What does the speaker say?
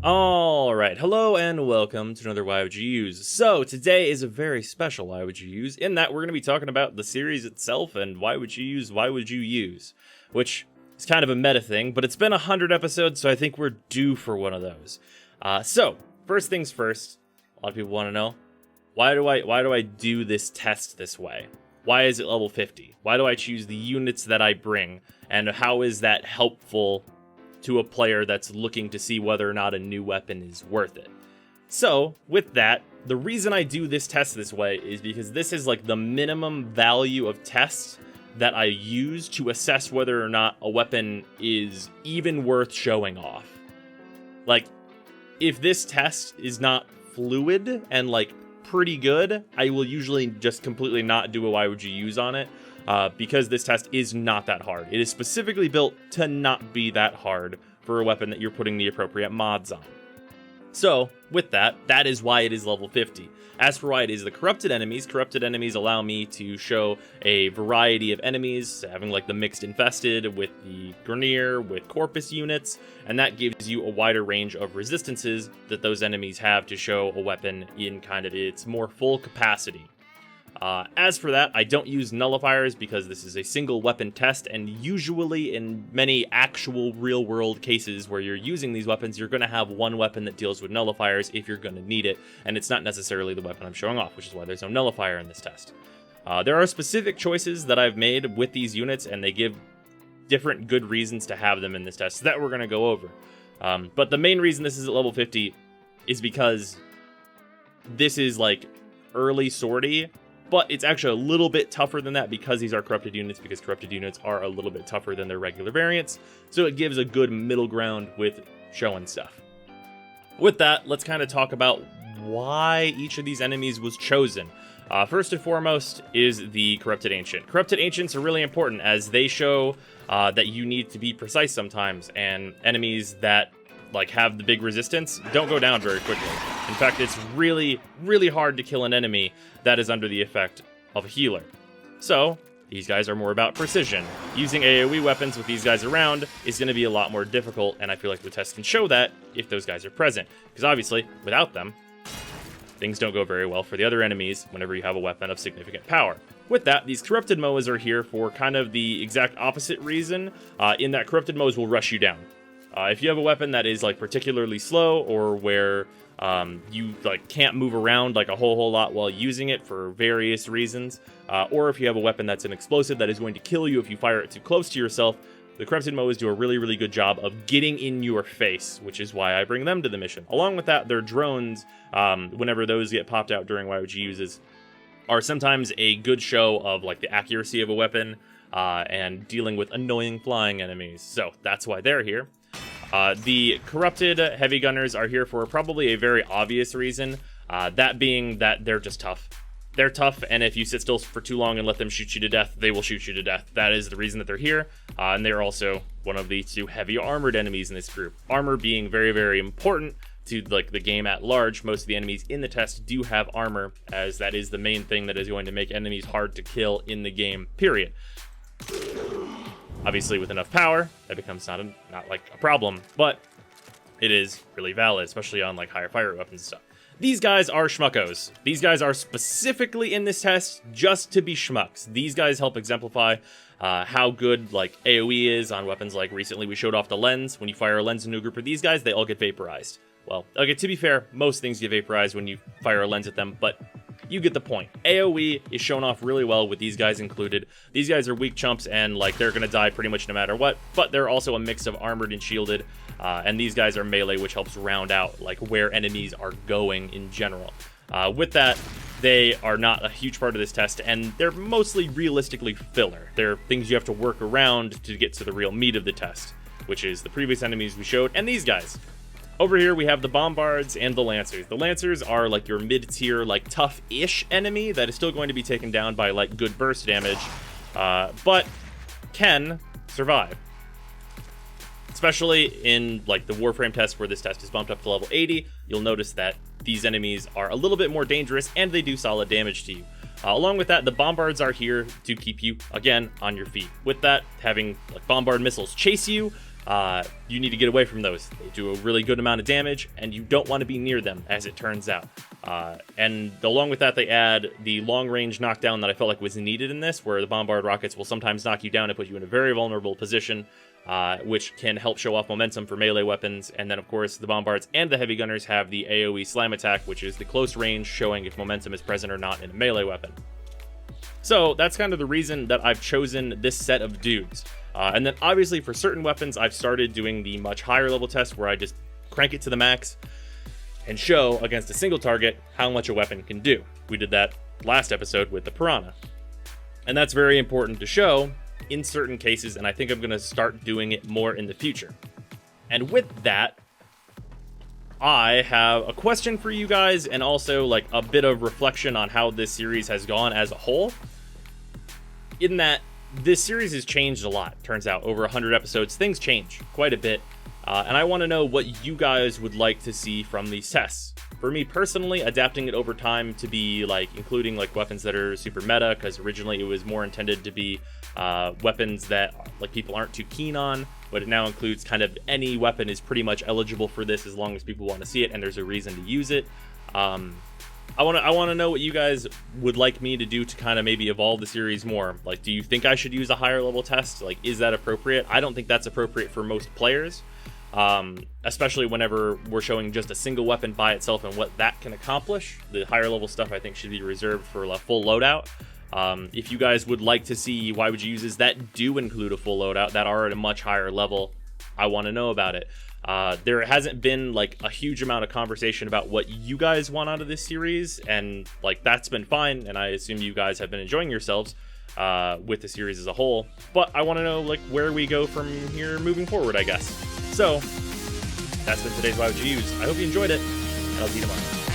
Alright, hello and welcome to another Why Would You Use. So, today is a very special Why Would You Use, in that we're going to be talking about the series itself and why would you use, which is kind of a meta thing, but it's been 100 episodes, so I think we're due for one of those. So, first things first, a lot of people want to know, why do I do this test this way? Why is it level 50? Why do I choose the units that I bring? And how is that helpful to a player that's looking to see whether or not a new weapon is worth it? So, with that, the reason I do this test this way is because this is like the minimum value of tests that I use to assess whether or not a weapon is even worth showing off. Like, if this test is not fluid and like pretty good, I will usually just completely not do a why would you use on it. Because this test is not that hard. It is specifically built to not be that hard for a weapon that you're putting the appropriate mods on. So, with that, that is why it is level 50. As for why it is the corrupted enemies allow me to show a variety of enemies, having like the mixed infested with the Grineer, with Corpus units, and that gives you a wider range of resistances that those enemies have to show a weapon in kind of its more full capacity. As for that, I don't use nullifiers because this is a single weapon test, and usually in many actual real-world cases where you're using these weapons, you're going to have one weapon that deals with nullifiers if you're going to need it, and it's not necessarily the weapon I'm showing off, which is why there's no nullifier in this test. There are specific choices that I've made with these units, and they give different good reasons to have them in this test, so that we're going to go over. But the main reason this is at level 50 is because this is like early sortie, but it's actually a little bit tougher than that because these are corrupted units, because corrupted units are a little bit tougher than their regular variants, so it gives a good middle ground with showing stuff. With that, let's kind of talk about why each of these enemies was chosen. First and foremost is the Corrupted Ancient. Corrupted Ancients are really important as they show that you need to be precise sometimes, and enemies that like have the big resistance don't go down very quickly. In fact, it's really, really hard to kill an enemy that is under the effect of a healer. So, these guys are more about precision. Using AoE weapons with these guys around is going to be a lot more difficult, and I feel like the test can show that if those guys are present. Because obviously, without them, things don't go very well for the other enemies whenever you have a weapon of significant power. With that, these Corrupted Moas are here for kind of the exact opposite reason, in that Corrupted Moas will rush you down. If you have a weapon that is like particularly slow, or where you like can't move around like a whole lot while using it for various reasons, or if you have a weapon that's an explosive that is going to kill you if you fire it too close to yourself, the Corrupted Moas do a really, really good job of getting in your face, which is why I bring them to the mission. Along with that, their drones, whenever those get popped out during Why Would You Uses, are sometimes a good show of like the accuracy of a weapon and dealing with annoying flying enemies. So that's why they're here. The Corrupted Heavy Gunners are here for probably a very obvious reason, that being that they're just tough. They're tough, and if you sit still for too long and let them shoot you to death, they will shoot you to death. That is the reason that they're here, and they're also one of the two heavy armored enemies in this group. Armor being very, very important to like the game at large. Most of the enemies in the test do have armor, as that is the main thing that is going to make enemies hard to kill in the game, period. Obviously, with enough power, that becomes not like a problem, but it is really valid, especially on like higher fire weapons and stuff. These guys are schmuckos. These guys are specifically in this test just to be schmucks. These guys help exemplify how good like AoE is on weapons. Like recently we showed off the lens. When you fire a lens into a group of these guys, they all get vaporized. Well, okay, to be fair, most things get vaporized when you fire a lens at them, but you get the point. AoE is shown off really well with these guys included. These guys are weak chumps and like they're gonna die pretty much no matter what, but they're also a mix of armored and shielded, and these guys are melee, which helps round out like where enemies are going in general. With that, they are not a huge part of this test, and they're mostly realistically filler. They're things you have to work around to get to the real meat of the test, which is the previous enemies we showed, and these guys. Over here, we have the Bombards and the Lancers. The Lancers are like your mid-tier, like tough-ish enemy that is still going to be taken down by like good burst damage, but can survive. Especially in like the Warframe test, where this test is bumped up to level 80, you'll notice that these enemies are a little bit more dangerous and they do solid damage to you. Along with that, the Bombards are here to keep you, again, on your feet. With that, having like Bombard missiles chase you you need to get away from those. They do a really good amount of damage, and you don't want to be near them, as it turns out. And along with that, they add the long-range knockdown that I felt like was needed in this, where the bombard rockets will sometimes knock you down and put you in a very vulnerable position, which can help show off momentum for melee weapons. And then, of course, the bombards and the heavy gunners have the AoE slam attack, which is the close range, showing if momentum is present or not in a melee weapon. So that's kind of the reason that I've chosen this set of dudes. And then obviously for certain weapons, I've started doing the much higher level test where I just crank it to the max and show against a single target how much a weapon can do. We did that last episode with the Piranha. And that's very important to show in certain cases, and I think I'm going to start doing it more in the future. And with that, I have a question for you guys, and also like a bit of reflection on how this series has gone as a whole. In that, this series has changed a lot, turns out. Over 100 episodes, things change quite a bit. And I want to know what you guys would like to see from these tests. For me personally, adapting it over time to be like including like weapons that are super meta, because originally it was more intended to be weapons that like people aren't too keen on, but it now includes kind of any weapon is pretty much eligible for this as long as people want to see it and there's a reason to use it. I want to know what you guys would like me to do to kind of maybe evolve the series more. Like, do you think I should use a higher level test? Like, is that appropriate? I don't think that's appropriate for most players, especially whenever we're showing just a single weapon by itself and what that can accomplish. The higher level stuff I think should be reserved for a full loadout. If you guys would like to see why would you uses that do include a full loadout that are at a much higher level, I want to know about it. There hasn't been like a huge amount of conversation about what you guys want out of this series, and like that's been fine, and I assume you guys have been enjoying yourselves with the series as a whole, but I want to know like where we go from here moving forward, I guess. So that's been today's WWYU. I hope you enjoyed it, and I'll see you tomorrow.